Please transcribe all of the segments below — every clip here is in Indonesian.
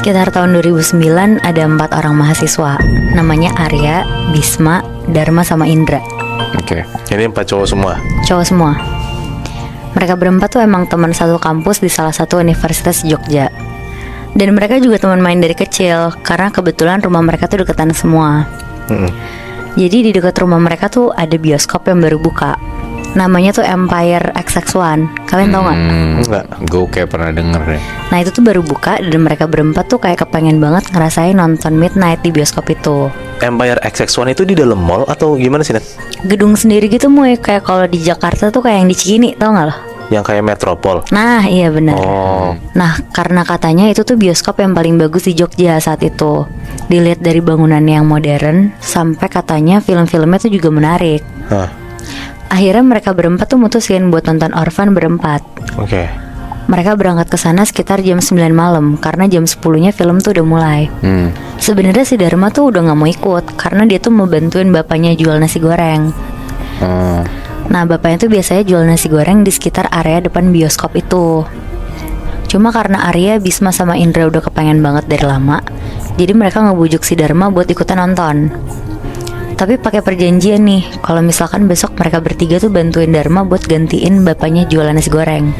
Sekitar tahun 2009 ada 4 orang mahasiswa. Namanya Arya, Bisma, Dharma sama Indra. Oke. Ini 4 cowok semua. Cowok semua. Mereka berempat tuh emang teman satu kampus di salah satu universitas Jogja. Dan mereka juga teman main dari kecil, karena kebetulan rumah mereka tuh deketan semua. Jadi di dekat rumah mereka tuh ada bioskop yang baru buka. Namanya tuh Empire XX1. Kalian tau gak? Enggak, gue kayak pernah denger deh. Nah itu tuh baru buka dan mereka berempat tuh kayak kepengen banget ngerasain nonton midnight di bioskop itu. Empire XX1 itu di dalam mall atau gimana sih, Net? Gedung sendiri gitu Moy, kayak kalau di Jakarta tuh kayak yang di Cikini, tau gak lo? Yang kayak Metropol. Nah iya benar. Oh. Nah karena katanya itu tuh bioskop yang paling bagus di Jogja saat itu. Dilihat dari bangunannya yang modern, sampai katanya film-filmnya tuh juga menarik. Akhirnya mereka berempat tuh mutusin buat nonton Orphan berempat. Oke. Mereka berangkat ke sana sekitar jam 9 malam karena jam 10-nya film tuh udah mulai. Sebenarnya si Dharma tuh udah gak mau ikut karena dia tuh mau bantuin bapaknya jual nasi goreng. Nah bapaknya tuh biasanya jual nasi goreng di sekitar area depan bioskop itu. Cuma karena Arya, Bisma sama Indra udah kepengen banget dari lama, jadi mereka ngebujuk si Dharma buat ikutan nonton. Tapi pakai perjanjian nih, kalau misalkan besok mereka bertiga tuh bantuin Dharma buat gantiin bapaknya jualan nasi goreng.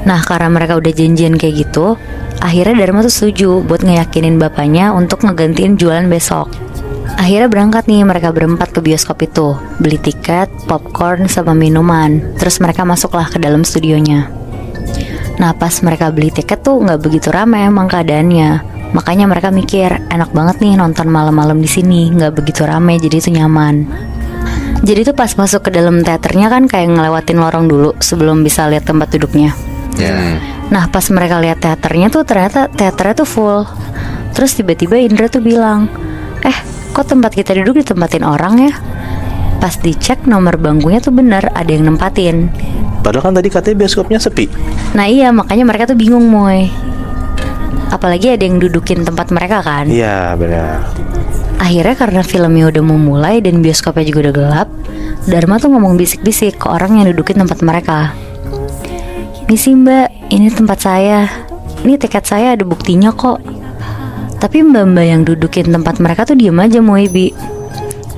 Nah karena mereka udah janjian kayak gitu, akhirnya Dharma tuh setuju buat ngeyakinin bapaknya untuk ngegantiin jualan besok. Akhirnya berangkat nih mereka berempat ke bioskop itu, beli tiket, popcorn, sama minuman. Terus mereka masuklah ke dalam studionya. Nah pas mereka beli tiket tuh nggak begitu ramai emang keadaannya. Makanya mereka mikir enak banget nih nonton malam-malam di sini, nggak begitu ramai jadi itu nyaman. Jadi tuh pas masuk ke dalam teaternya kan kayak ngelewatin lorong dulu sebelum bisa lihat tempat duduknya. Nah pas mereka lihat teaternya tuh ternyata teaternya tuh full. Terus tiba-tiba Indra tuh bilang, kok tempat kita duduk ditempatin orang ya? Pas dicek nomor bangkunya tuh bener ada yang nempatin. Padahal kan tadi katanya bioskopnya sepi. Nah iya makanya mereka tuh bingung Moy. Apalagi ada yang dudukin tempat mereka kan. Iya benar. Akhirnya karena filmnya udah mau mulai dan bioskopnya juga udah gelap, Dharma tuh ngomong bisik-bisik ke orang yang dudukin tempat mereka. Misi mbak, ini tempat saya. Ini tiket saya ada buktinya kok. Tapi mbak-mbak yang dudukin tempat mereka tuh diem aja Moy Bi.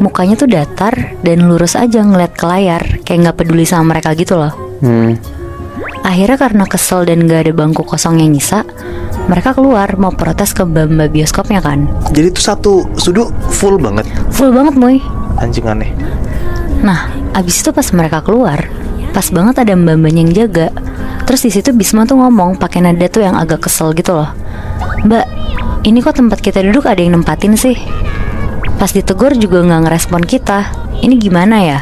Mukanya tuh datar dan lurus aja ngeliat ke layar, kayak gak peduli sama mereka gitu loh. Akhirnya karena kesel dan gak ada bangku kosong yang nyisa, mereka keluar mau protes ke mbak-mbak bioskopnya kan. Jadi itu satu studio full banget. Full banget Moy. Anjing aneh. Nah abis itu pas mereka keluar, pas banget ada mbak-mbak yang jaga. Terus di situ Bisma tuh ngomong pakai nada tuh yang agak kesel gitu loh. Mbak, ini kok tempat kita duduk ada yang nempatin sih? Pas ditegur juga gak ngerespon kita. Ini gimana ya?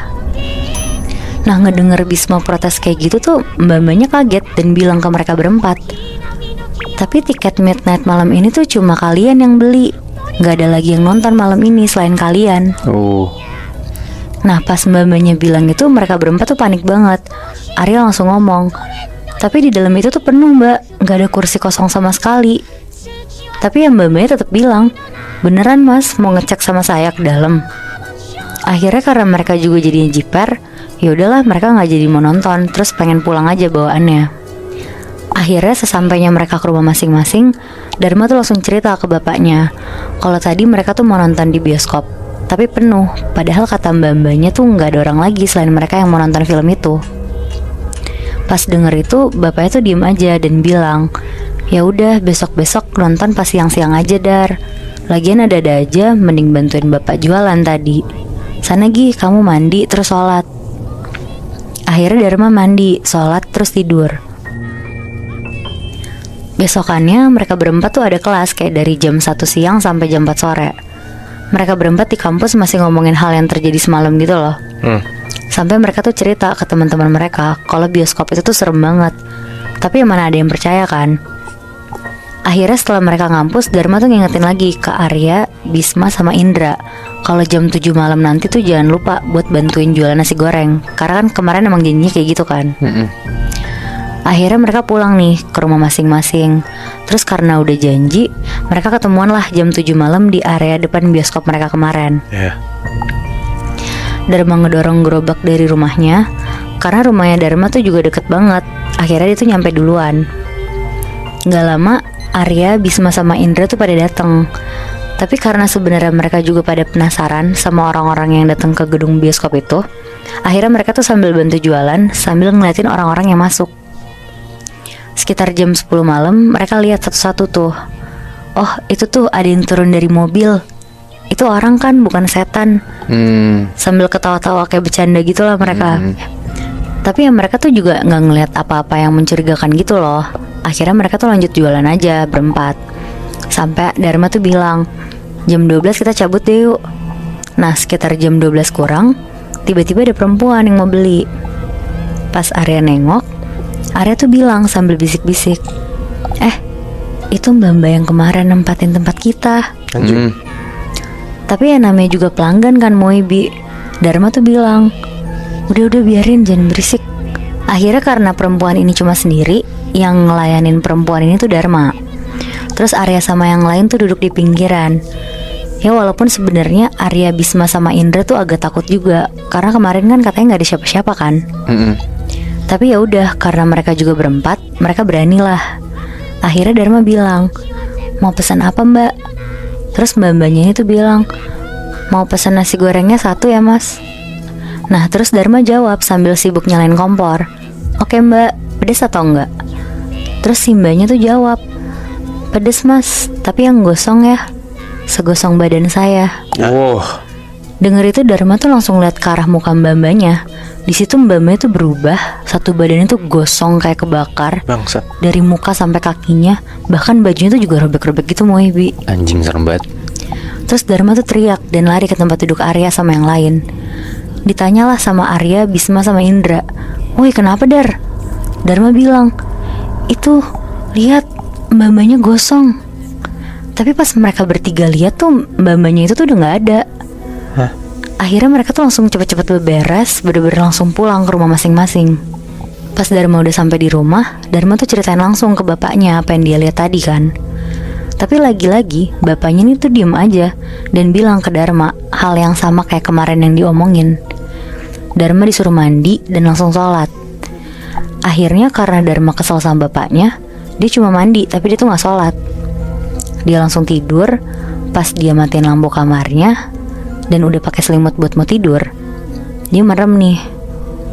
Nah ngedenger Bisma protes kayak gitu tuh mbak-mbaknya kaget dan bilang ke mereka berempat, tapi tiket midnight malam ini tuh cuma kalian yang beli. Gak ada lagi yang nonton malam ini selain kalian. Nah pas mbak-mbaknya bilang itu mereka berempat tuh panik banget. Arya langsung ngomong, tapi di dalam itu tuh penuh mbak, gak ada kursi kosong sama sekali. Tapi yang mbak-mbaknya tetap bilang, beneran mas mau ngecek sama saya ke dalam. Akhirnya karena mereka juga jadinya jiper, ya udahlah mereka nggak jadi mau nonton, terus pengen pulang aja bawaannya. Akhirnya sesampainya mereka ke rumah masing-masing, Dharma tuh langsung cerita ke bapaknya kalau tadi mereka tuh mau nonton di bioskop, tapi penuh. Padahal kata mbak-mbaknya tuh nggak ada orang lagi selain mereka yang mau nonton film itu. Pas denger itu bapaknya tuh diem aja dan bilang, ya udah besok-besok nonton pas siang-siang aja Dar. Lagian ada-ada aja, mending bantuin bapak jualan tadi. Sana Gi, kamu mandi terus sholat. Akhirnya Dharma mandi, sholat terus tidur. Besokannya mereka berempat tuh ada kelas kayak dari jam 1 siang sampai jam 4 sore. Mereka berempat di kampus masih ngomongin hal yang terjadi semalam gitu loh. Sampai mereka tuh cerita ke teman-teman mereka kalau bioskop itu tuh serem banget. Tapi mana ada yang percaya kan. Akhirnya setelah mereka ngampus, Dharma tuh ngingetin lagi ke Arya, Bisma sama Indra kalau jam 7 malam nanti tuh jangan lupa buat bantuin jualan nasi goreng. Karena kan kemarin emang janjinya kayak gitu kan. Akhirnya mereka pulang nih ke rumah masing-masing. Terus karena udah janji, mereka ketemuan lah jam 7 malam di area depan bioskop mereka kemarin. Dharma ngedorong gerobak dari rumahnya, karena rumahnya Dharma tuh juga deket banget. Akhirnya dia tuh nyampe duluan. Gak lama Arya, Bisma sama Indra tuh pada datang. Tapi karena sebenarnya mereka juga pada penasaran sama orang-orang yang datang ke gedung bioskop itu, akhirnya mereka tuh sambil bantu jualan, sambil ngeliatin orang-orang yang masuk. Sekitar jam 10 malam, mereka lihat satu-satu tuh. Oh, itu tuh ada yang turun dari mobil. Itu orang kan, bukan setan. Sambil ketawa-tawa kayak bercanda gitu lah mereka. Tapi ya mereka tuh juga gak ngeliat apa-apa yang mencurigakan gitu loh. Akhirnya mereka tuh lanjut jualan aja berempat. Sampai Dharma tuh bilang, jam 12 kita cabut deh yuk. Nah sekitar jam 12 kurang, tiba-tiba ada perempuan yang mau beli. Pas Arya nengok, Arya tuh bilang sambil bisik-bisik, itu mbak-mbak yang kemarin nempatin tempat kita. Tapi ya namanya juga pelanggan kan Moibi. Dharma tuh bilang, udah biarin, jangan berisik. Akhirnya karena perempuan ini cuma sendiri, yang ngelayanin perempuan ini tuh Dharma. Terus Arya sama yang lain tuh duduk di pinggiran. Ya walaupun sebenarnya Arya, Bisma sama Indra tuh agak takut juga, karena kemarin kan katanya nggak ada siapa-siapa kan. Tapi ya udah, karena mereka juga berempat, mereka beranilah. Akhirnya Dharma bilang, mau pesan apa mbak? Terus mbak-mbaknya itu bilang, mau pesan nasi gorengnya 1 ya mas. Nah terus Dharma jawab sambil sibuk nyalain kompor, oke mbak, pedes atau enggak? Terus si mbaknya tuh jawab, pedes mas, tapi yang gosong ya, segosong badan saya. Denger itu Dharma tuh langsung lihat ke arah muka mbak-mbaknya. Di situ mbak-mbaknya tuh berubah, satu badannya tuh gosong kayak kebakar. Bangsat. Dari muka sampai kakinya, bahkan bajunya tuh juga robek-robek gitu Moibi. Anjing serem banget. Terus Dharma tuh teriak dan lari ke tempat duduk Arya sama yang lain. Ditanyalah sama Arya, Bisma sama Indra, woi kenapa Dar? Dharma bilang, itu lihat mbak-mbaknya gosong. Tapi pas mereka bertiga lihat tuh mbak-mbaknya itu tuh udah gak ada. Akhirnya mereka tuh langsung cepet-cepet beberes, bener-bener langsung pulang ke rumah masing-masing. Pas Dharma udah sampai di rumah, Dharma tuh ceritain langsung ke bapaknya apa yang dia lihat tadi kan. Tapi lagi-lagi bapaknya ini tuh diem aja dan bilang ke Dharma hal yang sama kayak kemarin yang diomongin. Dharma disuruh mandi dan langsung sholat. Akhirnya karena Dharma kesel sama bapaknya, dia cuma mandi tapi dia tuh gak sholat. Dia langsung tidur. Pas dia matiin lampu kamarnya dan udah pakai selimut buat mau tidur, dia merem nih.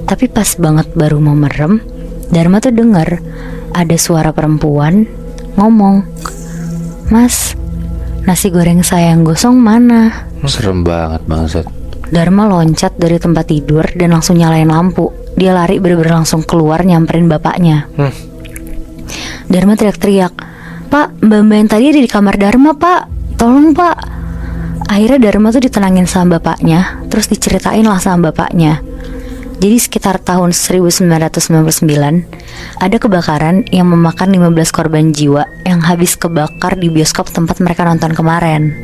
Tapi pas banget baru mau merem, Dharma tuh denger ada suara perempuan ngomong, mas, nasi goreng saya yang gosong mana? Serem banget bangsat. Dharma loncat dari tempat tidur dan langsung nyalain lampu. Dia lari bener-bener langsung keluar nyamperin bapaknya. Dharma teriak-teriak, pak, mbak-mbak yang tadi ada di kamar Dharma pak, tolong pak. Akhirnya Dharma tuh ditenangin sama bapaknya, terus diceritain lah sama bapaknya. Jadi sekitar tahun 1999 ada kebakaran yang memakan 15 korban jiwa yang habis kebakar di bioskop tempat mereka nonton kemarin.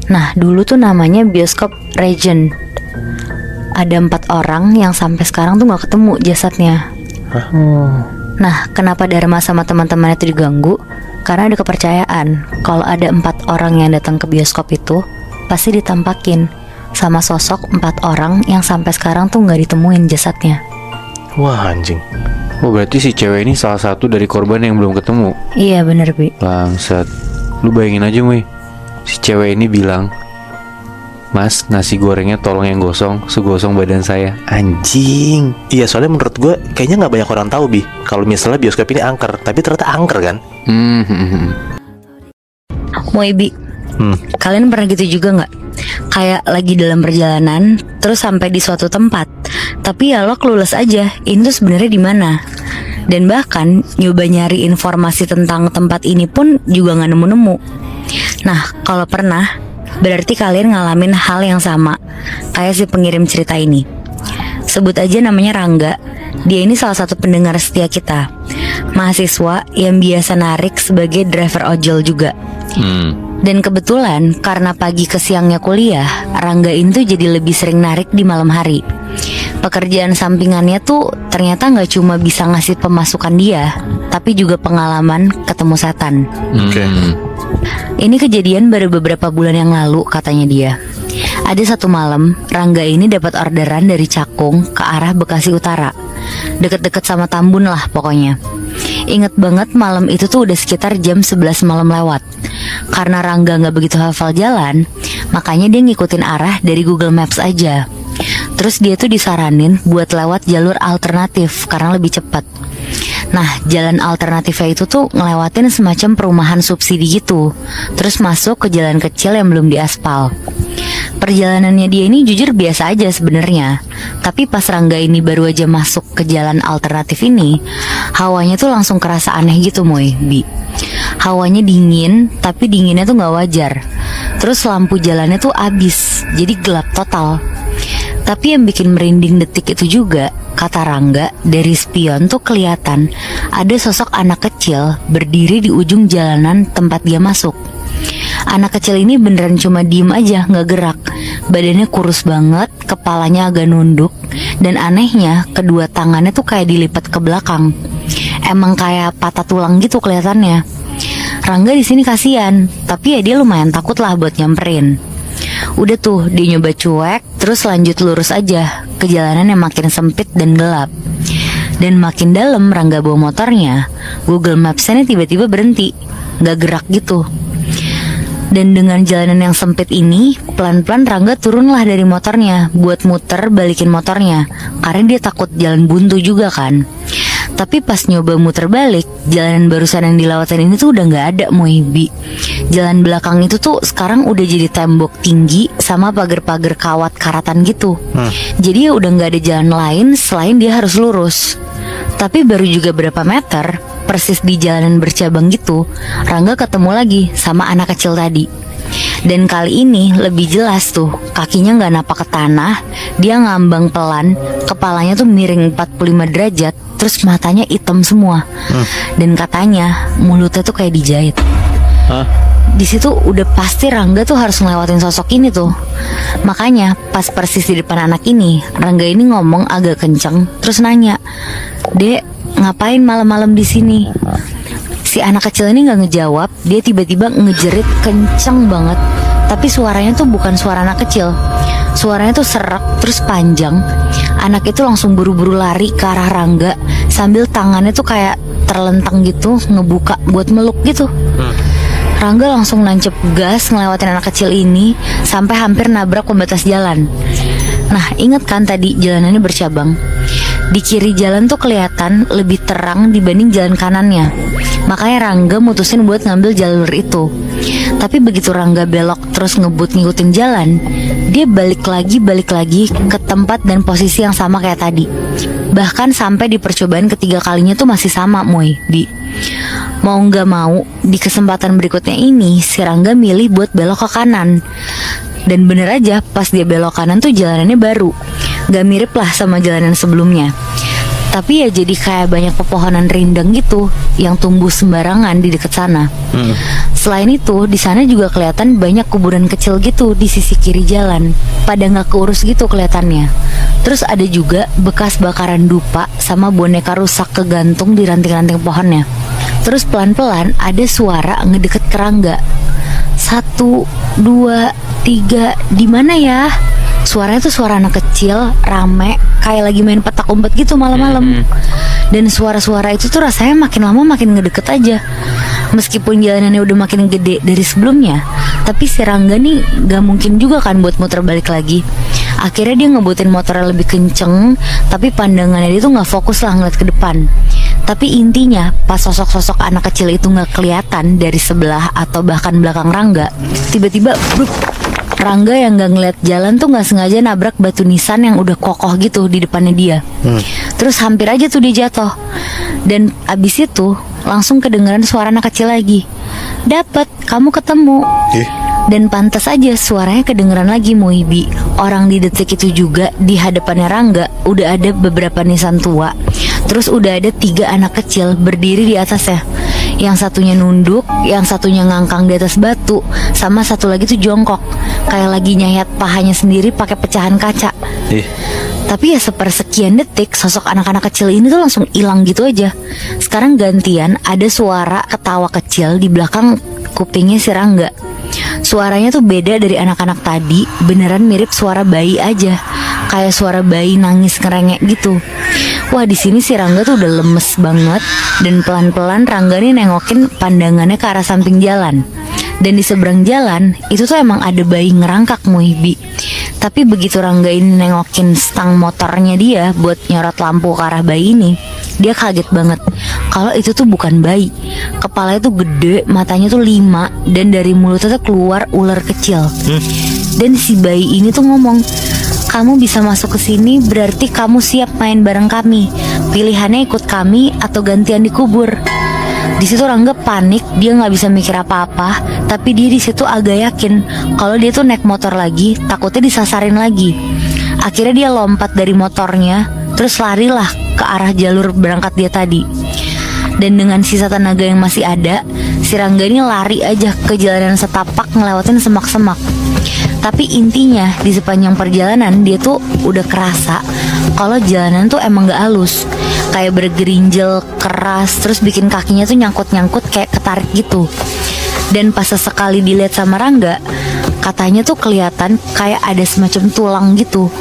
Nah dulu tuh namanya bioskop Regent. Ada 4 orang yang sampai sekarang tuh gak ketemu jasadnya. Nah kenapa Dharma sama teman-temannya itu diganggu? Karena ada kepercayaan kalau ada 4 orang yang datang ke bioskop itu pasti ditampakin sama sosok 4 orang yang sampai sekarang tuh gak ditemuin jasadnya. Wah anjing. Oh berarti si cewek ini salah satu dari korban yang belum ketemu. Iya bener Bi. Bangsat. Lu bayangin aja Mui, si cewek ini bilang, mas, nasi gorengnya tolong yang gosong, segosong badan saya. Anjing. Iya soalnya menurut gue kayaknya gak banyak orang tahu Bi kalau misalnya bioskop ini angker. Tapi ternyata angker kan. Moibi, kalian pernah gitu juga gak? Kayak lagi dalam perjalanan, terus sampai di suatu tempat, tapi ya lo clueless aja, ini tuh sebenarnya di mana. Dan bahkan nyoba nyari informasi tentang tempat ini pun juga gak nemu-nemu. Nah kalau pernah, berarti kalian ngalamin hal yang sama kayak si pengirim cerita ini. Sebut aja namanya Rangga. Dia ini salah satu pendengar setia kita, mahasiswa yang biasa narik sebagai driver ojol juga. Dan kebetulan karena pagi ke siangnya kuliah, Rangga ini tuh jadi lebih sering narik di malam hari. Pekerjaan sampingannya tuh ternyata gak cuma bisa ngasih pemasukan dia, tapi juga pengalaman ketemu setan. Ini kejadian baru beberapa bulan yang lalu katanya dia. Ada satu malam, Rangga ini dapat orderan dari Cakung ke arah Bekasi Utara, deket-deket sama Tambun lah pokoknya. Ingat banget malam itu tuh udah sekitar jam 11 malam lewat. Karena Rangga gak begitu hafal jalan, makanya dia ngikutin arah dari Google Maps aja. Terus dia tuh disaranin buat lewat jalur alternatif karena lebih cepat. Nah, jalan alternatifnya itu tuh ngelewatin semacam perumahan subsidi gitu, terus masuk ke jalan kecil yang belum diaspal. Perjalanannya dia ini jujur biasa aja sebenarnya. Tapi pas Rangga ini baru aja masuk ke jalan alternatif ini, hawanya tuh langsung kerasa aneh gitu Moy, Bi. Hawanya dingin, tapi dinginnya tuh gak wajar. Terus lampu jalannya tuh abis, jadi gelap total. Tapi yang bikin merinding detik itu juga, kata Rangga, dari spion tuh kelihatan ada sosok anak kecil berdiri di ujung jalanan tempat dia masuk. Anak kecil ini beneran cuma diem aja, gak gerak. Badannya kurus banget, kepalanya agak nunduk, dan anehnya kedua tangannya tuh kayak dilipat ke belakang. Emang kayak patah tulang gitu kelihatannya. Rangga di sini kasihan, tapi ya dia lumayan takut lah buat nyamperin. Udah tuh dia nyoba cuek, terus lanjut lurus aja ke jalanan yang makin sempit dan gelap. Dan makin dalam Rangga bawa motornya, Google Maps-nya tiba-tiba berhenti, gak gerak gitu. Dan dengan jalanan yang sempit ini, pelan-pelan Rangga turunlah dari motornya buat muter balikin motornya, karena dia takut jalan buntu juga kan. Tapi pas nyoba muter balik, jalanan barusan yang dilewatin ini tuh udah gak ada Moibi. Jalan belakang itu tuh sekarang udah jadi tembok tinggi sama pagar-pagar kawat karatan gitu. Jadi ya udah gak ada jalan lain selain dia harus lurus. Tapi baru juga berapa meter, persis di jalanan bercabang gitu, Rangga ketemu lagi sama anak kecil tadi. Dan kali ini lebih jelas tuh, kakinya gak napak ke tanah, dia ngambang pelan, kepalanya tuh miring 45 derajat, terus matanya hitam semua. Dan katanya mulutnya tuh kayak dijahit. Di situ udah pasti Rangga tuh harus ngelewatin sosok ini tuh. Makanya pas persis di depan anak ini, Rangga ini ngomong agak kenceng, terus nanya, "Dek, ngapain malam-malam di sini?" Si anak kecil ini gak ngejawab, dia tiba-tiba ngejerit kenceng banget. Tapi suaranya tuh bukan suara anak kecil, suaranya tuh serak terus panjang. Anak itu langsung buru-buru lari ke arah Rangga, sambil tangannya tuh kayak terlentang gitu, ngebuka buat meluk gitu. Rangga langsung nancep gas ngelewatin anak kecil ini sampai hampir nabrak pembatas jalan. Nah, inget kan tadi jalanannya bercabang? Di kiri jalan tuh kelihatan lebih terang dibanding jalan kanannya. Makanya Rangga mutusin buat ngambil jalur itu. Tapi begitu Rangga belok terus ngebut ngikutin jalan, dia balik lagi ke tempat dan posisi yang sama kayak tadi. Bahkan sampai di percobaan ketiga kalinya tuh masih sama Moy, Bi. Mau gak mau, di kesempatan berikutnya ini si Rangga milih buat belok ke kanan. Dan bener aja, pas dia belok kanan tuh jalanannya baru, gak mirip lah sama jalanan sebelumnya. Tapi ya jadi kayak banyak pepohonan rindang gitu yang tumbuh sembarangan di dekat sana. Selain itu, di sana juga kelihatan banyak kuburan kecil gitu di sisi kiri jalan. Pada nggak keurus gitu kelihatannya. Terus ada juga bekas bakaran dupa sama boneka rusak kegantung di ranting-ranting pohonnya. Terus pelan-pelan ada suara ngedeket ke Rangga. 1, 2, 3, di mana ya? Suaranya tuh suara anak kecil, rame, kayak lagi main petak umpet gitu malam-malam. Dan suara-suara itu tuh rasanya makin lama makin ngedeket aja. Meskipun jalanannya udah makin gede dari sebelumnya, tapi si Rangga nih gak mungkin juga kan buat muter balik lagi. Akhirnya dia ngebutin motornya lebih kenceng, tapi pandangannya dia tuh gak fokus lah ngeliat ke depan. Tapi intinya pas sosok-sosok anak kecil itu gak kelihatan dari sebelah atau bahkan belakang Rangga, tiba-tiba Rangga yang gak ngeliat jalan tuh gak sengaja nabrak batu nisan yang udah kokoh gitu di depannya dia. Terus hampir aja tuh dia jatuh. Dan abis itu langsung kedengeran suara anak kecil lagi. "Dapet, kamu ketemu." Dan pantas aja suaranya kedengeran lagi Muibi. Orang di detik itu juga di hadapannya Rangga udah ada beberapa nisan tua. Terus udah ada 3 anak kecil berdiri di atasnya. Yang satunya nunduk, yang satunya ngangkang di atas batu, sama satu lagi tuh jongkok, kayak lagi nyayat pahanya sendiri pakai pecahan kaca. Tapi ya sepersekian detik sosok anak-anak kecil ini tuh langsung hilang gitu aja. Sekarang gantian ada suara ketawa kecil di belakang kupingnya si Rangga. Suaranya tuh beda dari anak-anak tadi, beneran mirip suara bayi aja, kayak suara bayi nangis ngerengek gitu. Wah, di sini si Rangga tuh udah lemes banget. Dan pelan-pelan Rangga nih nengokin pandangannya ke arah samping jalan. Dan di seberang jalan itu tuh emang ada bayi ngerangkak Muibi. Tapi begitu Rangga ini nengokin stang motornya dia buat nyorot lampu ke arah bayi ini, dia kaget banget kalau itu tuh bukan bayi. Kepalanya tuh gede, matanya tuh 5, dan dari mulutnya tuh keluar ular kecil. Dan si bayi ini tuh ngomong, "Kamu bisa masuk ke sini berarti kamu siap main bareng kami. Pilihannya ikut kami atau gantian dikubur." Di situ Rangga panik, dia nggak bisa mikir apa-apa. Tapi dia di situ agak yakin kalau dia tuh naik motor lagi, takutnya disasarin lagi. Akhirnya dia lompat dari motornya, terus larilah ke arah jalur berangkat dia tadi. Dan dengan sisa tenaga yang masih ada, si Rangga ini lari aja ke jalanan setapak ngelewatin semak-semak. Tapi intinya di sepanjang perjalanan dia tuh udah kerasa kalau jalanan tuh emang gak halus, kayak bergerinjel keras, terus bikin kakinya tuh nyangkut-nyangkut kayak ketarik gitu. Dan pas sesekali dilihat sama Rangga, katanya tuh kelihatan kayak ada semacam tulang gitu.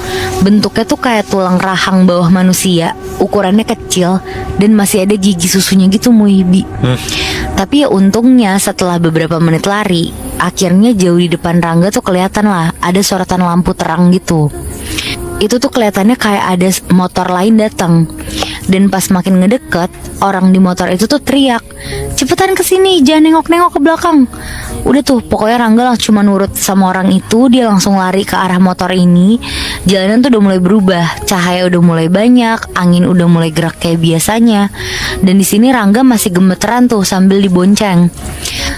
Bentuknya tuh kayak tulang rahang bawah manusia, ukurannya kecil, dan masih ada gigi susunya gitu Muibi. Tapi ya untungnya setelah beberapa menit lari, akhirnya jauh di depan Rangga tuh kelihatan lah ada sorotan lampu terang gitu. Itu tuh kelihatannya kayak ada motor lain datang. Dan pas makin ngedeket, orang di motor itu tuh teriak, "Cepetan kesini, jangan nengok-nengok ke belakang." Udah tuh, pokoknya Rangga lah cuma nurut sama orang itu. Dia langsung lari ke arah motor ini. Jalanan tuh udah mulai berubah, cahaya udah mulai banyak, angin udah mulai gerak kayak biasanya. Dan di sini Rangga masih gemeteran tuh sambil dibonceng.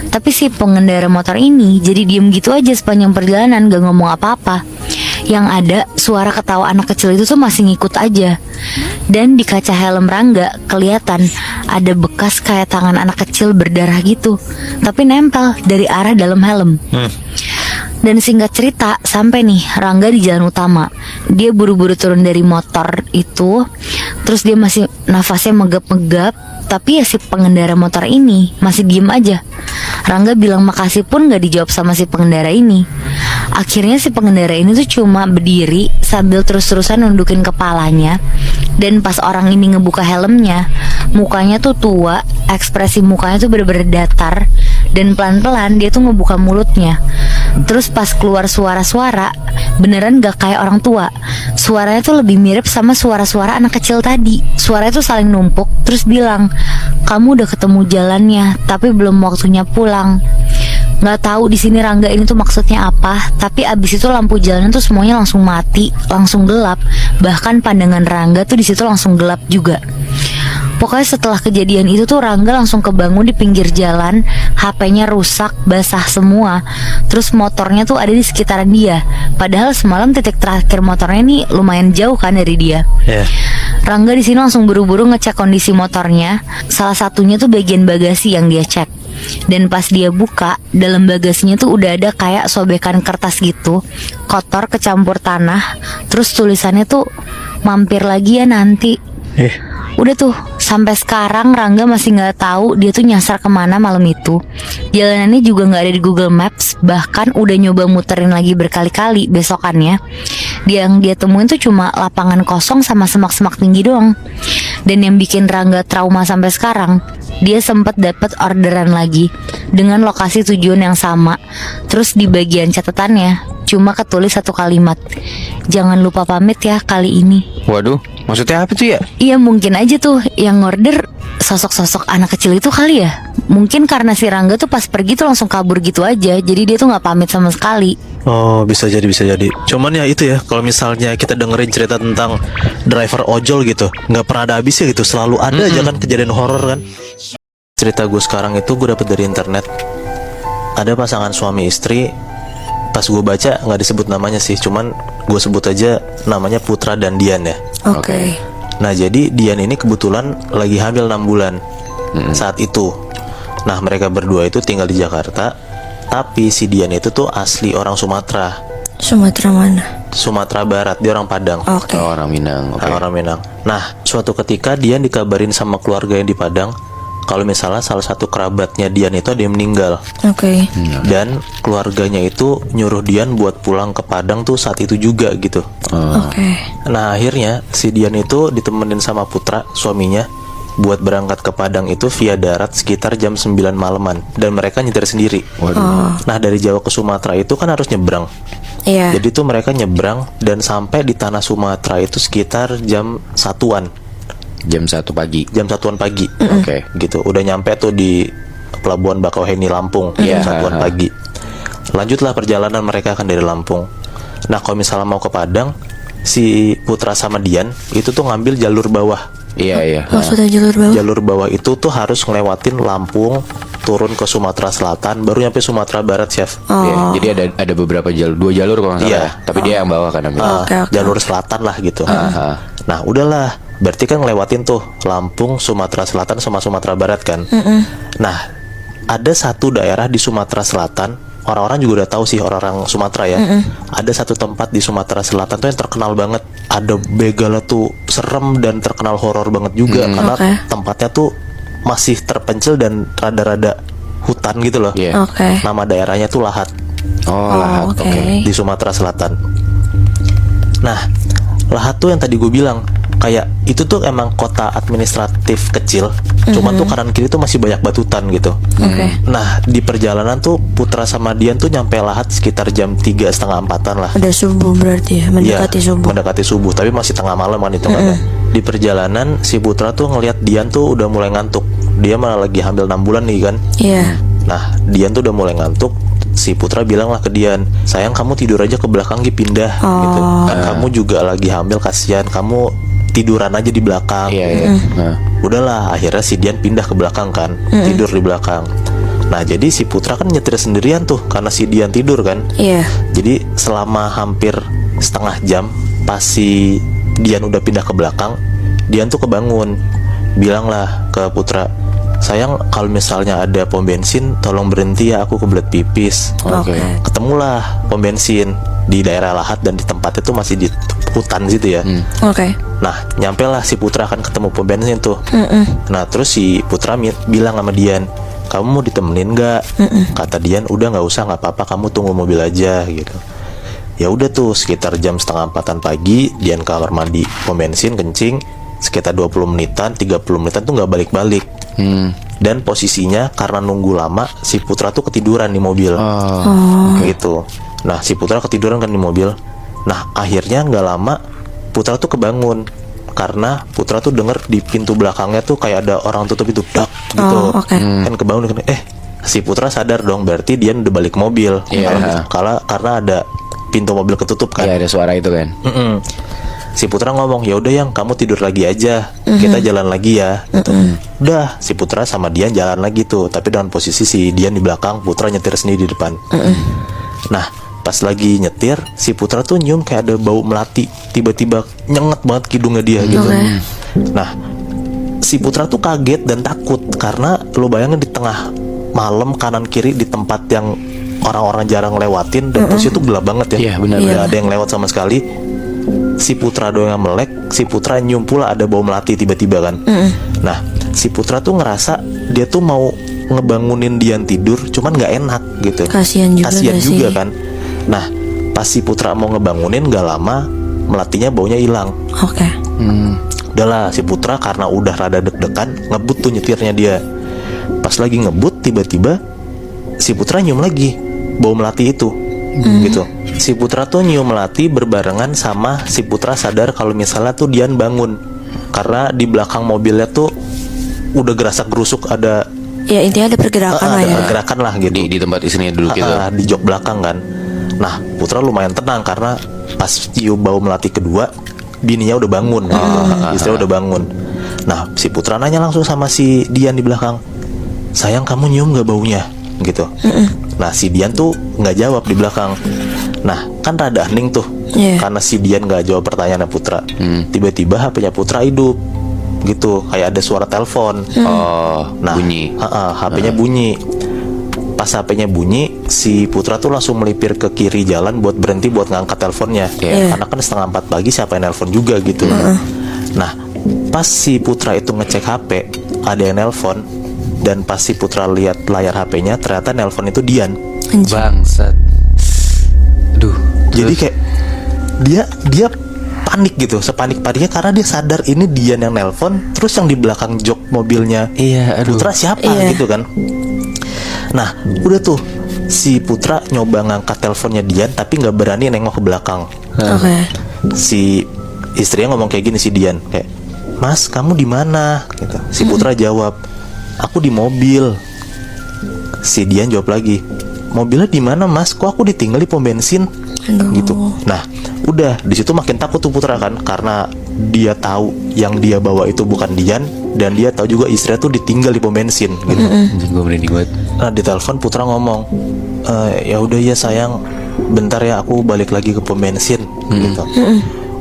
Tapi si pengendara motor ini jadi diem gitu aja sepanjang perjalanan, gak ngomong apa-apa. Yang ada suara ketawa anak kecil itu tuh masih ngikut aja. Dan di kaca helm Rangga kelihatan ada bekas kayak tangan anak kecil berdarah gitu, tapi nempel dari arah dalam helm. Dan singkat cerita, sampai nih Rangga di jalan utama. Dia buru-buru turun dari motor itu. Terus dia masih nafasnya megap-megap. Tapi ya si pengendara motor ini masih diem aja. Rangga bilang makasih pun gak dijawab sama si pengendara ini. Akhirnya si pengendara ini tuh cuma berdiri sambil terus-terusan nundukin kepalanya. Dan pas orang ini ngebuka helmnya, mukanya tuh tua, ekspresi mukanya tuh bener-bener datar. Dan pelan-pelan dia tuh ngebuka mulutnya. Terus pas keluar suara-suara, beneran gak kayak orang tua. Suaranya tuh lebih mirip sama suara-suara anak kecil tadi. Suaranya tuh saling numpuk. Terus bilang, "Kamu udah ketemu jalannya, tapi belum waktunya pulang." Nggak tahu di sini Rangga ini tuh maksudnya apa. Tapi abis itu lampu jalanan tuh semuanya langsung mati, langsung gelap. Bahkan pandangan Rangga tuh di situ langsung gelap juga. Pokoknya setelah kejadian itu tuh Rangga langsung kebangun di pinggir jalan. HP-nya rusak, basah semua. Terus motornya tuh ada di sekitaran dia. Padahal semalam titik terakhir motornya nih lumayan jauh kan dari dia. Rangga di sini langsung buru-buru ngecek kondisi motornya. Salah satunya tuh bagian bagasi yang dia cek. Dan pas dia buka, dalam bagasinya tuh udah ada kayak sobekan kertas gitu, kotor kecampur tanah. Terus tulisannya tuh, "Mampir lagi ya nanti." Udah tuh, sampai sekarang Rangga masih nggak tahu dia tuh nyasar kemana malam itu. Jalanannya juga nggak ada di Google Maps. Bahkan udah nyoba muterin lagi berkali-kali besokannya. Yang dia temuin tuh cuma lapangan kosong sama semak-semak tinggi doang. Dan yang bikin Rangga trauma sampai sekarang, dia sempat dapat orderan lagi dengan lokasi tujuan yang sama. Terus di bagian catatannya cuma ketulis satu kalimat, "Jangan lupa pamit ya kali ini." Waduh, maksudnya apa tuh ya? Iya mungkin aja tuh yang order sosok-sosok anak kecil itu kali ya. Mungkin karena si Rangga tuh pas pergi tuh langsung kabur gitu aja. Jadi dia tuh gak pamit sama sekali. Oh, bisa jadi, bisa jadi. Cuman ya itu ya, kalau misalnya kita dengerin cerita tentang driver ojol gitu, nggak pernah ada habisnya gitu. Selalu ada aja kan kejadian horor kan. Cerita gue sekarang itu gue dapet dari internet. Ada pasangan suami istri. Pas gue baca nggak disebut namanya sih, cuman gue sebut aja namanya Putra dan Dian ya. Oke. Nah jadi Dian ini kebetulan lagi hamil 6 bulan saat itu. Nah mereka berdua itu tinggal di Jakarta. Tapi si Dian itu tuh asli orang Sumatera. Sumatera mana? Sumatera Barat, dia orang Padang. Oke. Oh, orang Minang. Oke. Orang Minang. Nah suatu ketika Dian dikabarin sama keluarga yang di Padang kalau misalnya salah satu kerabatnya Dian itu ada yang meninggal. Oke. Dan keluarganya itu nyuruh Dian buat pulang ke Padang tuh saat itu juga gitu. Oke. Nah akhirnya si Dian itu ditemenin sama Putra, suaminya, buat berangkat ke Padang itu via darat sekitar jam 9 malaman. Dan mereka nyetir sendiri. Nah dari Jawa ke Sumatera itu kan harus nyebrang. Iya. Jadi tuh mereka nyebrang dan sampai di tanah Sumatera itu sekitar jam 1-an. Jam 1 pagi. Jam 1-an pagi. Oke. Gitu. Udah nyampe tuh di Pelabuhan Bakauheni Lampung jam 1-an pagi. Lanjutlah perjalanan mereka kan dari Lampung. Nah kalau misalnya mau ke Padang, si Putra sama Dian itu tuh ngambil jalur bawah. Iya. Maksudnya jalur bawah? Jalur bawah itu tuh harus ngelewatin Lampung, turun ke Sumatera Selatan, baru nyampe Sumatera Barat, Chef. Iya, jadi ada beberapa jalur, 2 jalur kalau nggak salah. Iya. Ya. Tapi dia yang bawa kan ambil. Oke. Jalur selatan lah gitu. Nah udahlah, berarti kan ngelewatin tuh Lampung, Sumatera Selatan sama Sumatera Barat kan. Nah ada satu daerah di Sumatera Selatan, orang-orang juga udah tahu sih, orang-orang Sumatera ya. Ada satu tempat di Sumatera Selatan tuh yang terkenal banget. Ada begalnya tuh serem dan terkenal horor banget juga karena tempatnya tuh masih terpencil dan rada-rada hutan gitu loh. Iya. Oke. Nama daerahnya tuh Lahat Lahat. Oke. di Sumatera Selatan. Nah, Lahat tuh yang tadi gue bilang, kayak itu tuh emang kota administratif kecil, cuman tuh kanan kiri tuh masih banyak batutan gitu. Oke. Nah di perjalanan tuh Putra sama Dian tuh nyampe Lahat sekitar jam 3:30-4 lah. Udah subuh berarti ya, mendekati Iya, subuh. mendekati subuh, tapi masih tengah malam kan itu kan. Di perjalanan si Putra tuh ngelihat Dian tuh udah mulai ngantuk. Dia malah lagi hamil 6 bulan nih kan. Iya. Nah Dian tuh udah mulai ngantuk. Si Putra bilang lah ke Dian, sayang kamu tidur aja ke belakang pindah gitu. Kan kamu juga lagi hamil, kasihan, kamu tiduran aja di belakang. Iya. Udahlah, akhirnya si Dian pindah ke belakang kan, tidur di belakang. Nah jadi si Putra kan nyetir sendirian tuh karena si Dian tidur kan. Iya. Jadi selama hampir setengah jam pas si Dian udah pindah ke belakang, Dian tuh kebangun, bilang lah ke Putra, sayang kalau misalnya ada pom bensin tolong berhenti ya, aku kebelet pipis. Oke. Ketemulah pom bensin di daerah Lahat dan di tempatnya tuh masih di hutan situ ya. Oke. Nah nyampe lah si Putra kan ketemu pom bensin tuh. Nah terus si Putra bilang sama Dian, kamu mau ditemenin nggak? Kata Dian, udah nggak usah, nggak apa-apa, kamu tunggu mobil aja gitu. Ya udah tuh sekitar jam 3:30 pagi Dian ke kamar mandi pom bensin kencing, sekitar 20 menitan 30 menitan tuh nggak balik-balik. Dan posisinya karena nunggu lama si Putra tuh ketiduran di mobil. Gitu. Nah si Putra ketiduran kan di mobil. Nah akhirnya nggak lama Putra tuh kebangun karena Putra tuh denger di pintu belakangnya tuh kayak ada orang tutup itu, dak gitu. Kan kebangun kan, si Putra sadar dong, berarti dia udah balik mobil. Karena ada pintu mobil ketutup kan. Iya, ada suara itu kan. Si Putra ngomong, ya udah yang kamu tidur lagi aja, kita jalan lagi ya. Gitu. Udah, si Putra sama Dian jalan lagi tuh, tapi dengan posisi si Dian di belakang, Putra nyetir sendiri di depan. Nah, pas lagi nyetir, si Putra tuh nyium kayak ada bau melati, tiba-tiba nyengat banget hidungnya dia gitu. Nah, si Putra tuh kaget dan takut karena lo bayangin di tengah malam kanan kiri di tempat yang orang-orang jarang lewatin dan posisi tuh gelap banget ya. Iya, benar. Nggak ada yang lewat sama sekali. Si Putra doang yang melek, si Putra nyium pula ada bau melati tiba-tiba kan. Nah, si Putra tuh ngerasa dia tuh mau ngebangunin Dian tidur, cuman nggak enak gitu. Kasian juga kan. Nah, pas si Putra mau ngebangunin, nggak lama melatinya baunya hilang. Oke. Udahlah, si Putra karena udah rada deg-degan ngebut tuh nyetirnya dia. Pas lagi ngebut, tiba-tiba si Putra nyium lagi bau melati itu. Gitu. Si Putra tuh nyium melati berbarengan sama si Putra sadar kalau misalnya tuh Dian bangun karena di belakang mobilnya tuh udah gerasak gerusuk, ada Ya intinya ada pergerakan lah ada ya. pergerakan lah gitu Di tempat istrinya dulu gitu. di jok belakang kan. Nah Putra lumayan tenang karena pas cium bau melati kedua bininya udah bangun gitu. Istrinya udah bangun. Nah si Putra nanya langsung sama si Dian di belakang, sayang kamu nyium gak baunya gitu. Nah si Dian tuh nggak jawab di belakang. Nah kan rada hening tuh karena si Dian nggak jawab pertanyaannya Putra. Tiba-tiba HP-nya Putra hidup gitu, kayak ada suara telepon. Nah Bunyi. HP-nya bunyi. Pas HP-nya bunyi, si Putra tuh langsung melipir ke kiri jalan buat berhenti buat ngangkat teleponnya. Karena kan 3:30 pagi siapa yang nelpon juga gitu. Nah pas si Putra itu ngecek HP, ada yang nelpon. Dan pas si Putra lihat layar HP-nya, ternyata nelpon itu Dian. Anjing. Bangsat. Aduh. Jadi terus? kayak dia panik gitu, sepanik-paniknya karena dia sadar ini Dian yang nelpon, terus yang di belakang jok mobilnya Iya, aduh. Putra siapa Iya. gitu kan. Nah udah tuh si Putra nyoba ngangkat teleponnya Dian tapi nggak berani nengok ke belakang. Oke. Si istrinya ngomong kayak gini, si Dian kayak, "Mas, kamu di mana?" gitu. Si Putra jawab, "Aku di mobil." Si Dian jawab lagi, "Mobilnya di mana, Mas? Kok aku ditinggal di pom bensin?" gitu. Nah, udah di situ makin takut tuh Putra kan, karena dia tahu yang dia bawa itu bukan Dian, dan dia tahu juga istrinya tuh ditinggal di pom bensin gitu. Anjing, gue merinding banget. Nah, di telepon Putra ngomong, "Ya udah ya sayang, bentar ya aku balik lagi ke pom bensin." gitu.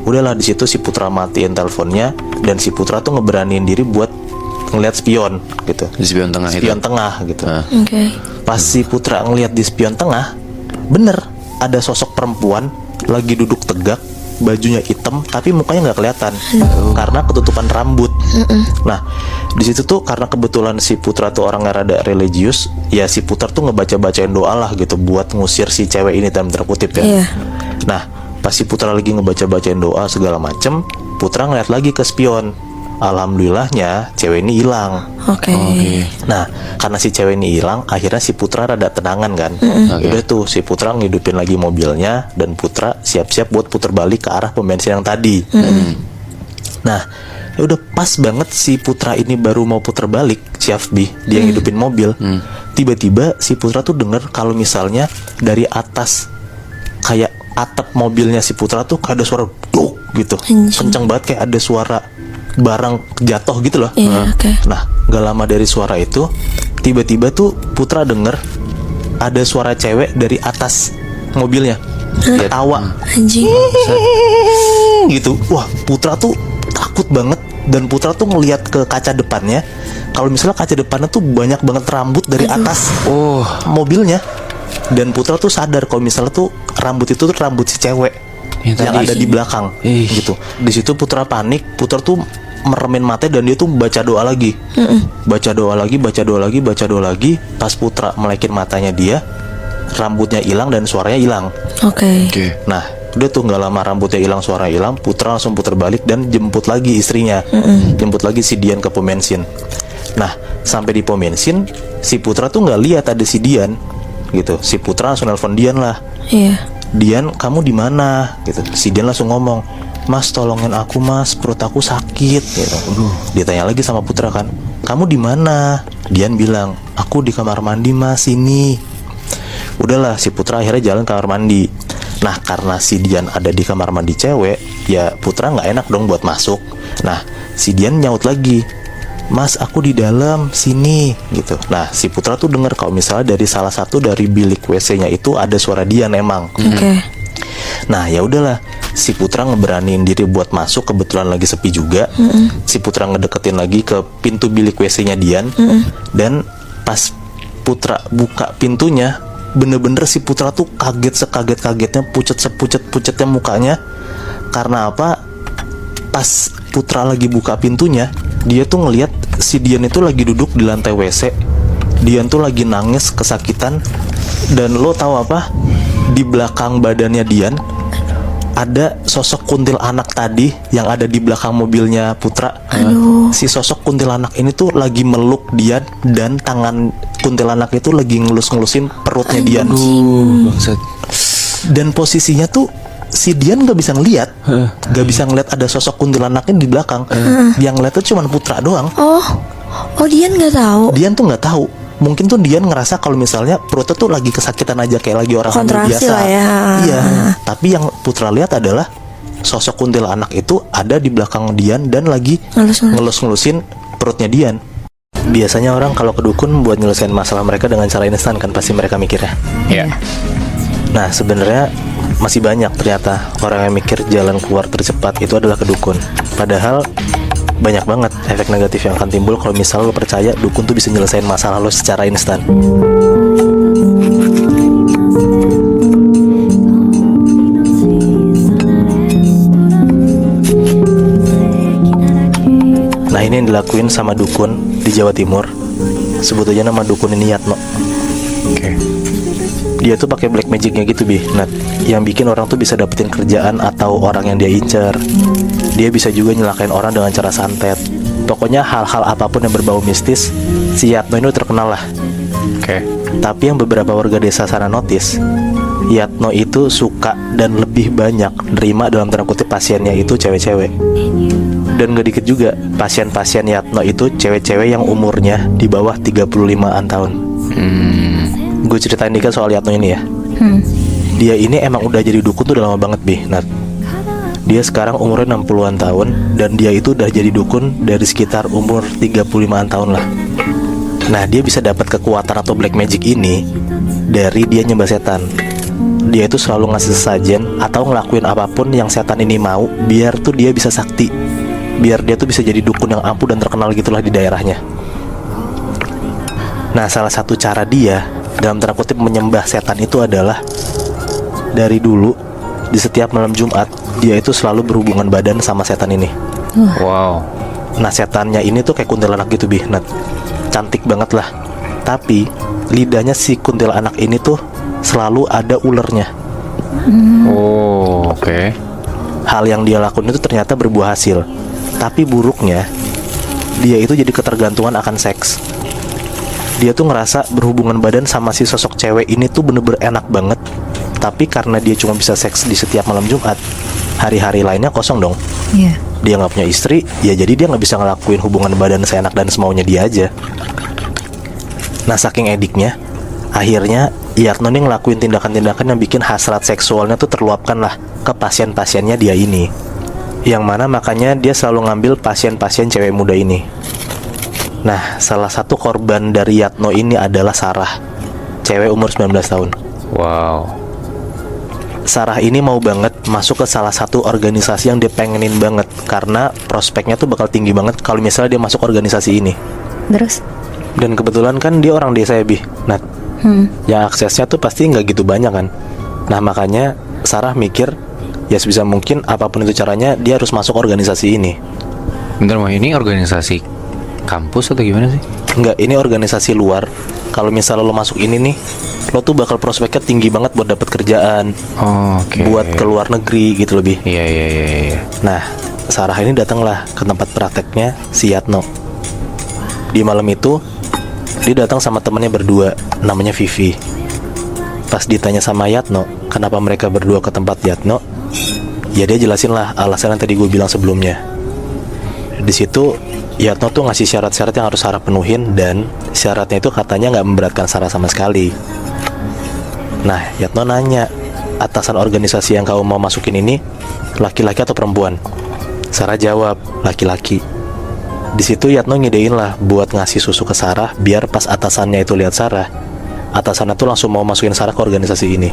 Udahlah di situ si Putra matiin teleponnya, dan si Putra tuh ngeberaniin diri buat ngeliat spion gitu. Di spion tengah itu. Spion tengah gitu. Oke. Pas si Putra ngeliat di spion tengah, bener ada sosok perempuan lagi duduk tegak, bajunya hitam tapi mukanya nggak kelihatan karena ketutupan rambut. Nah di situ tuh karena kebetulan si Putra tuh orang yang rada religius, ya si Putra tuh ngebaca-bacain doa lah gitu buat ngusir si cewek ini dalam tanda kutip ya. Iya. Nah pas si Putra lagi ngebaca-bacain doa segala macem, Putra ngeliat lagi ke spion. Alhamdulillahnya cewek ini hilang. Oke. Nah, karena si cewek ini hilang, akhirnya si Putra rada tenangan kan. Udah tuh si Putra ngidupin lagi mobilnya, dan Putra siap-siap buat puter balik ke arah pom bensin yang tadi. Nah, udah pas banget si Putra ini baru mau puter balik, si Afbi, dia ngidupin mobil. Tiba-tiba si Putra tuh denger kalau misalnya dari atas kayak atap mobilnya si Putra tuh kayak ada suara duk gitu. Anjing. Kenceng banget, kayak ada suara barang jatuh gitu loh. Iya, oke. Nah, gak lama dari suara itu, tiba-tiba tuh Putra denger ada suara cewek dari atas mobilnya. Dia tawa Anjing. gitu. Wah, Putra tuh takut banget, dan Putra tuh ngelihat ke kaca depannya. Kalau misalnya kaca depannya tuh banyak banget rambut dari atas mobilnya. Dan Putra tuh sadar kalau misalnya tuh rambut itu tuh rambut si cewek yang ada di belakang gitu. Di situ Putra panik, Putra tuh meremin mata dan dia tuh baca doa lagi. Baca doa lagi, baca doa lagi, baca doa lagi. Pas Putra melekin matanya dia, rambutnya hilang dan suaranya hilang. Oke. Nah, udah tuh nggak lama rambutnya hilang, suara hilang, Putra langsung putar balik dan jemput lagi istrinya. Jemput lagi si Dian ke pom bensin. Nah, sampai di pom bensin, si Putra tuh nggak lihat ada si Dian gitu. Si Putra langsung nelpon Dian lah. Iya. "Dian, kamu di mana?" gitu. Si Dian langsung ngomong, "Mas, tolongin aku, Mas, perut aku sakit." gitu. Ditanya lagi sama Putra kan, "Kamu di mana?" Dian bilang, "Aku di kamar mandi, Mas, sini." Udahlah, si Putra akhirnya jalan ke kamar mandi. Nah, karena si Dian ada di kamar mandi cewek, ya Putra nggak enak dong buat masuk. Nah, si Dian nyaut lagi, "Mas, aku di dalam sini." gitu. Nah, si Putra tuh dengar kalau misalnya dari salah satu dari bilik WC-nya itu ada suara Dian emang. Oke. Nah, ya udahlah, si Putra ngeberaniin diri buat masuk, kebetulan lagi sepi juga. Si Putra ngedeketin lagi ke pintu bilik WC-nya Dian. Dan pas Putra buka pintunya, bener-bener si Putra tuh kaget sekaget-kagetnya, pucet sepucet-pucetnya mukanya. Karena apa? Pas Putra lagi buka pintunya, dia tuh ngelihat si Dian itu lagi duduk di lantai WC. Dian tuh lagi nangis kesakitan. Dan lo tahu apa? Di belakang badannya Dian ada sosok kuntilanak tadi yang ada di belakang mobilnya Putra. Si sosok kuntilanak ini tuh lagi meluk Dian, dan tangan kuntilanak itu lagi ngelus-ngelusin perutnya Dian. Bangsat. Dan posisinya tuh si Dian nggak bisa ngelihat, nggak bisa ngeliat ada sosok kuntilanaknya di belakang. Yang ngeliat tuh cuma Putra doang. Oh, Dian nggak tahu. Dian tuh nggak tahu. Mungkin tuh Dian ngerasa kalau misalnya perutnya tuh lagi kesakitan aja, kayak lagi orang hamil Kontraksi biasa. lah ya. Iya. Tapi yang Putra lihat adalah sosok kuntilanak itu ada di belakang Dian dan lagi ngelus-ngelusin perutnya Dian. Biasanya orang kalau ke dukun buat nyelesain masalah mereka dengan cara instan kan, pasti mereka mikirnya. Iya. Nah, sebenarnya masih banyak ternyata orang yang mikir jalan keluar tercepat itu adalah ke dukun. Padahal banyak banget efek negatif yang akan timbul kalau misalnya lo percaya dukun tuh bisa nyelesain masalah lo secara instan. Nah, ini yang dilakuin sama dukun di Jawa Timur. sebut aja nama dukun ini Yatno. Oke. Dia tuh pakai black magicnya gitu Bi, Nat, yang bikin orang tuh bisa dapetin kerjaan atau orang yang dia incer. Dia bisa juga nyelakain orang dengan cara santet. Pokoknya hal-hal apapun yang berbau mistis, si Yatno ini terkenal lah. Oke. Tapi yang beberapa warga desa sana notice, Yatno itu suka dan lebih banyak nerima dalam tanda kutip pasiennya itu cewek-cewek. Dan gak dikit juga, pasien-pasien Yatno itu cewek-cewek yang umurnya di bawah 35an tahun. Gue ceritain dikit soal Yatno ini ya. Dia ini emang udah jadi dukun tuh udah lama banget Bi, Nat. Dia sekarang umurnya 60an tahun, dan dia itu udah jadi dukun dari sekitar umur 35an tahun lah. Nah, dia bisa dapat kekuatan atau black magic ini dari dia nyembah setan. Dia itu selalu ngasih sesajen atau ngelakuin apapun yang setan ini mau, biar tuh dia bisa sakti, biar dia tuh bisa jadi dukun yang ampuh dan terkenal gitulah di daerahnya. Nah, salah satu cara dia dalam tanda kutip menyembah setan itu adalah dari dulu di setiap malam Jumat dia itu selalu berhubungan badan sama setan ini. Wow. Nah, setannya ini tuh kayak kuntilanak gitu Bi, Nat. Cantik banget lah. Tapi lidahnya si kuntilanak ini tuh selalu ada ulernya. Oh, oke. Hal yang dia lakukan itu ternyata berbuah hasil. Tapi buruknya, dia itu jadi ketergantungan akan seks. Dia tuh ngerasa berhubungan badan sama si sosok cewek ini tuh bener-bener enak banget. Tapi karena dia cuma bisa seks di setiap malam Jumat, hari-hari lainnya kosong dong. Iya. Dia nggak punya istri, ya jadi dia nggak bisa ngelakuin hubungan badan seenak dan semaunya dia aja. Nah, saking ediknya, akhirnya Yatno nih ngelakuin tindakan-tindakan yang bikin hasrat seksualnya tuh terluapkan lah ke pasien-pasiennya dia ini. Yang mana makanya dia selalu ngambil pasien-pasien cewek muda ini. Nah, salah satu korban dari Yatno ini adalah Sarah, cewek umur 19 tahun. Wow. Sarah ini mau banget masuk ke salah satu organisasi yang dia pengenin banget, karena prospeknya tuh bakal tinggi banget kalau misalnya dia masuk organisasi ini. Terus? Dan kebetulan kan dia orang desa ya Bi, Nat. Yang aksesnya tuh pasti nggak gitu banyak kan. Nah, makanya Sarah mikir ya sebisa mungkin apapun itu caranya dia harus masuk organisasi ini. Bentar, mah ini organisasi kampus atau gimana sih? Enggak, ini organisasi luar. Kalau misalnya lo masuk ini nih, lo tuh bakal prospeknya tinggi banget buat dapet kerjaan. Oh, oke. Buat ke luar negeri gitu lebih. Iya. Nah, Sarah ini datanglah ke tempat prakteknya si Yatno. Di malam itu, dia datang sama temennya berdua, namanya Vivi. Pas ditanya sama Yatno, kenapa mereka berdua ke tempat Yatno, ya dia jelasin lah alasan yang tadi gue bilang sebelumnya. Di situ Yatno tuh ngasih syarat-syarat yang harus Sarah penuhin, dan syaratnya itu katanya nggak memberatkan Sarah sama sekali. Nah, Yatno nanya, atasan organisasi yang kamu mau masukin ini laki-laki atau perempuan? Sarah jawab, laki-laki. Di situ Yatno ngidein lah buat ngasih susu ke Sarah, biar pas atasannya itu lihat Sarah, atasannya tuh langsung mau masukin Sarah ke organisasi ini.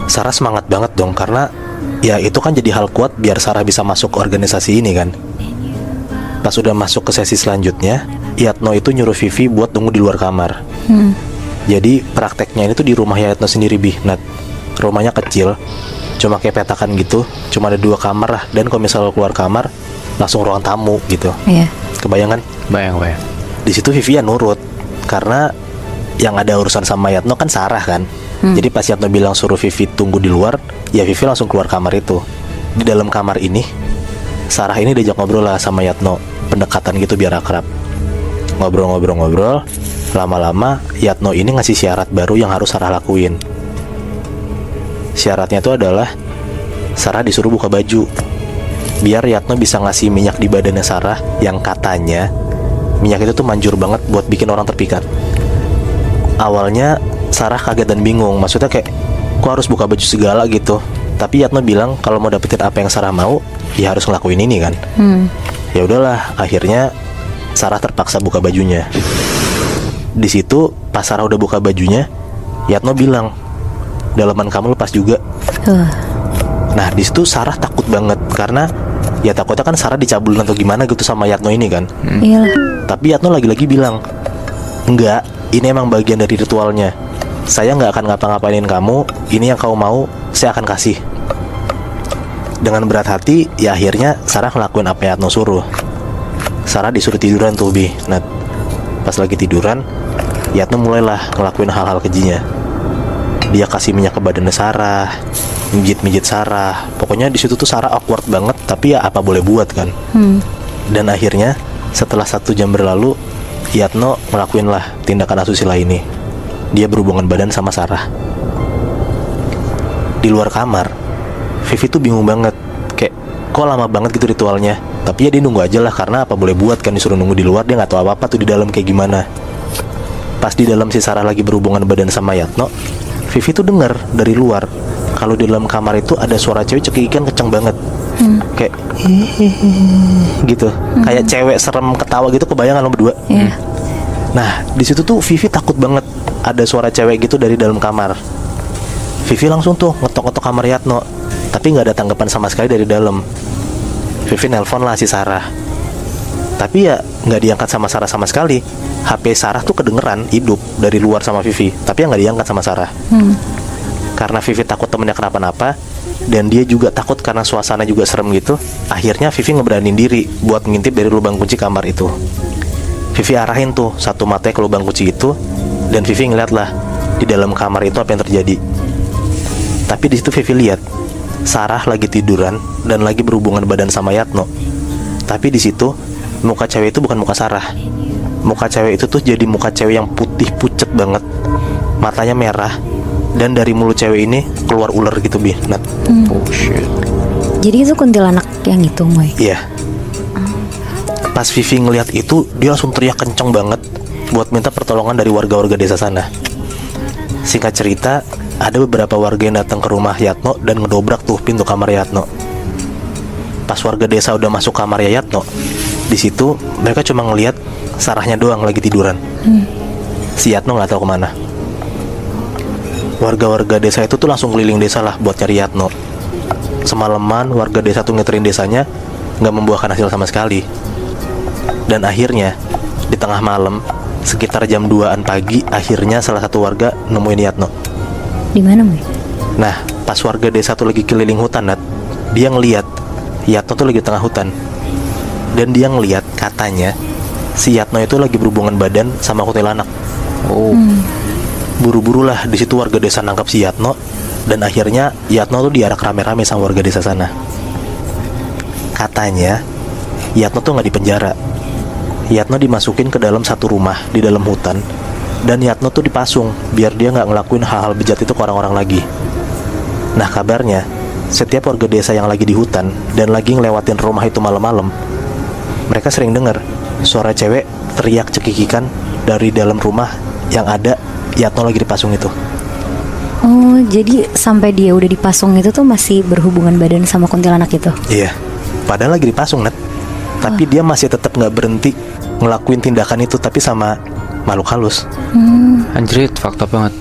Sarah semangat banget dong, karena ya itu kan jadi hal kuat biar Sarah bisa masuk ke organisasi ini kan. Pas udah masuk ke sesi selanjutnya, Yatno itu nyuruh Vivi buat tunggu di luar kamar. Jadi prakteknya ini tuh di rumah Yatno sendiri Bi, Nat. Rumahnya kecil, cuma kayak petakan gitu, cuma ada 2 kamar lah. Dan kalau misalnya keluar kamar, langsung ruang tamu gitu. Iya. Kebayang kan? Bayang. Di situ Vivi ya nurut, karena yang ada urusan sama Yatno kan Sarah kan. Jadi pas Yatno bilang suruh Vivi tunggu di luar, ya Vivi langsung keluar kamar itu. Di dalam kamar ini, Sarah ini diajak ngobrol lah sama Yatno, pendekatan gitu biar akrab. Ngobrol, lama-lama Yatno ini ngasih syarat baru yang harus Sarah lakuin. Syaratnya itu adalah Sarah disuruh buka baju, biar Yatno bisa ngasih minyak di badannya Sarah, yang katanya minyak itu tuh manjur banget buat bikin orang terpikat. Awalnya Sarah kaget dan bingung, maksudnya kayak kok harus buka baju segala gitu. Tapi Yatno bilang kalau mau dapetin apa yang Sarah mau, ya harus ngelakuin ini kan. Ya udahlah, akhirnya Sarah terpaksa buka bajunya. Di situ pas Sarah udah buka bajunya, Yatno bilang, dalaman kamu lepas juga. Nah, di situ Sarah takut banget, karena ya takutnya kan Sarah dicabulin atau gimana gitu sama Yatno ini kan. Iyalah. Tapi Yatno lagi-lagi bilang, enggak, ini emang bagian dari ritualnya. Saya nggak akan ngapa-ngapainin kamu, ini yang kamu mau, saya akan kasih. Dengan berat hati, ya akhirnya Sarah ngelakuin apa yang Yatno suruh. Sarah disuruh tiduran tuh Bi, Nat. Pas pas lagi tiduran, Yatno mulailah ngelakuin hal-hal kejinya. Dia kasih minyak ke badannya Sarah, mijit-mijit Sarah. Pokoknya di situ tuh Sarah awkward banget, tapi ya apa boleh buat kan. Dan akhirnya setelah 1 jam berlalu, Yatno ngelakuin lah tindakan asusila ini. Dia berhubungan badan sama Sarah. Di luar kamar, Vivi tuh bingung banget, kayak kok lama banget gitu ritualnya. Tapi ya dia nunggu aja lah, karena apa boleh buat kan, disuruh nunggu di luar, dia nggak tahu apa-apa tuh di dalam kayak gimana. Pas di dalam si Sarah lagi berhubungan badan sama Yatno, Vivi tuh dengar dari luar kalau di dalam kamar itu ada suara cewek cekikikan kenceng banget. Kayak gitu. Kayak cewek serem ketawa gitu, kebayang lo berdua? Iya. Nah, di situ tuh Vivi takut banget ada suara cewek gitu dari dalam kamar. Vivi langsung tuh ngetok-ngetok kamar Yatno, tapi nggak ada tanggapan sama sekali dari dalam. Vivi nelpon lah si Sarah, tapi ya nggak diangkat sama Sarah sama sekali. HP Sarah tuh kedengeran hidup dari luar sama Vivi, tapi yang nggak diangkat sama Sarah. Karena Vivi takut temennya kenapa-napa, dan dia juga takut karena suasana juga serem gitu. Akhirnya Vivi ngeberanin diri buat ngintip dari lubang kunci kamar itu. Vivi arahin tuh satu matanya ke lubang kunci itu, dan Vivi ngeliat lah di dalam kamar itu apa yang terjadi. Tapi di situ Vivi lihat Sarah lagi tiduran dan lagi berhubungan badan sama Yatno. Tapi di situ muka cewek itu bukan muka Sarah. Muka cewek itu tuh jadi muka cewek yang putih pucet banget, matanya merah, dan dari mulut cewek ini keluar ular gitu, Nat. Oh shit. Jadi itu kuntilanak yang itu, Moy? Iya. Pas Vivi ngeliat itu, dia langsung teriak kenceng banget buat minta pertolongan dari warga-warga desa sana. Singkat cerita, ada beberapa warga yang datang ke rumah Yatno dan ngedobrak tuh pintu kamar Yatno. Pas warga desa udah masuk kamar Yatno, di situ mereka cuma ngeliat Sarahnya doang lagi tiduran. Si Yatno nggak tahu kemana. Warga-warga desa itu tuh langsung keliling desa lah buat cari Yatno. Semalaman warga desa tuh ngeterin desanya, nggak membuahkan hasil sama sekali. Dan akhirnya di tengah malam, sekitar jam 2-an pagi, akhirnya salah satu warga nemuin Yatno. Di mana, Moy? Nah, pas warga desa tuh lagi keliling hutan, Nat, dia ngeliat Yatno tuh lagi di tengah hutan. Dan dia ngeliat, katanya si Yatno itu lagi berhubungan badan sama kuntilanak. Buru-buru lah di situ warga desa nangkap si Yatno, dan akhirnya Yatno tuh diarak rame-rame sama warga desa sana. Katanya Yatno tuh nggak dipenjara. Yatno dimasukin ke dalam satu rumah di dalam hutan, dan Yatno tuh dipasung biar dia nggak ngelakuin hal-hal bejat itu ke orang-orang lagi. Nah, kabarnya setiap warga desa yang lagi di hutan dan lagi ngelewatin rumah itu malam-malam, mereka sering dengar suara cewek teriak cekikikan dari dalam rumah yang ada Yatno lagi dipasung itu. Oh, jadi sampai dia udah dipasung itu tuh masih berhubungan badan sama kuntilanak itu? Iya, padahal lagi dipasung, Nat. Tapi dia masih tetap nggak berhenti ngelakuin tindakan itu, tapi sama makhluk halus. Anjrit, fakta banget.